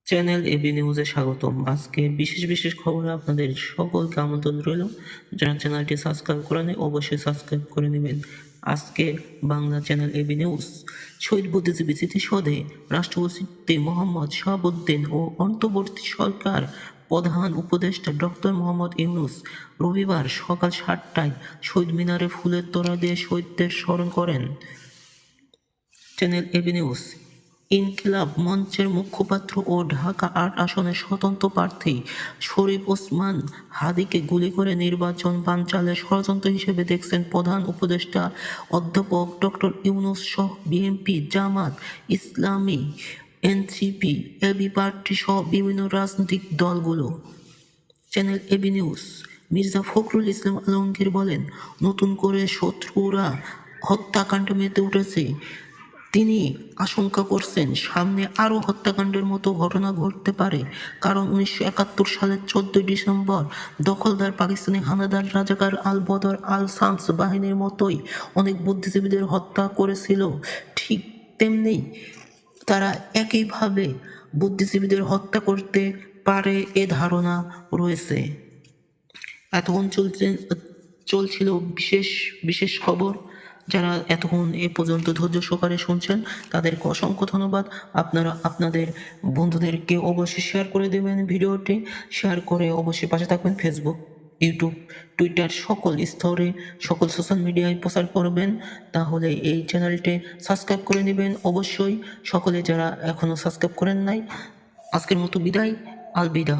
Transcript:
Channel AB নিউজে স্বাগতম। আজকে বিশেষ খবরে আপনাদের সকলকে আমন্ত্রণ রইল। যারা চ্যানেলটি সাবস্ক্রাইব করেনি অবশ্যই সাবস্ক্রাইব করে নেবেন। আজকে বাংলা চ্যানেল এবি নিউজ। শহীদ বুদ্ধিজীবী স্মৃতিসৌধে রাষ্ট্রপতি মোহাম্মদ শাহাবুদ্দিন ও অন্তর্বর্তী সরকার প্রধান উপদেষ্টা ডক্টর মোহাম্মদ ইউনূস রবিবার সকাল ৭টায় শহীদ মিনারে ফুলের তোড়া দিয়ে শহীদদের স্মরণ করেন। Channel AB news. ইনকিলাব মঞ্চের মুখপাত্র ও ঢাকা ৮ আসনের স্বতন্ত্র প্রার্থী শরীফ ওসমান হাদীকে গুলি করে নির্বাচন বানচালের ষড়যন্ত্র হিসেবে দেখছেন প্রধান উপদেষ্টা অধ্যাপক ডক্টর ইউনূস সহ BNP, Jamaat Islami, NCP, AB party সহ বিভিন্ন রাজনৈতিক দলগুলো। Channel AB news. Mirza Fakhrul Islam Alamgir বলেন, নতুন করে শত্রুরা হত্যাকাণ্ডে মেতে উঠেছে। তিনি আশঙ্কা করছেন সামনে আরও হত্যাকাণ্ডের মতো ঘটনা ঘটতে পারে, কারণ 1971 সালের 14 ডিসেম্বর দখলদার পাকিস্তানি হানাদার রাজাকার আল বদর আল শামস বাহিনীর মতোই অনেক বুদ্ধিজীবীদের হত্যা করেছিল। ঠিক তেমনি তারা একইভাবে বুদ্ধিজীবীদের হত্যা করতে পারে এ ধারণা রয়েছে। এতক্ষণ চলছিল বিশেষ খবর। যারা এতক্ষণ এ পর্যন্ত ধৈর্য সহকারে শুনছেন তাদেরকে অসংখ্য ধন্যবাদ। আপনারা আপনাদের বন্ধুদেরকে অবশ্যই শেয়ার করে দেবেন ভিডিওটি, শেয়ার করে অবশ্যই পাশে থাকবেন। ফেসবুক, ইউটিউব, টুইটার সকল স্তরে সকল সোশ্যাল মিডিয়ায় প্রচার করবেন। তাহলে এই চ্যানেলটি সাবস্ক্রাইব করে নেবেন অবশ্যই সকলে, যারা এখনও সাবস্ক্রাইব করেন নাই। আজকের মতো বিদায়, আলবিদা।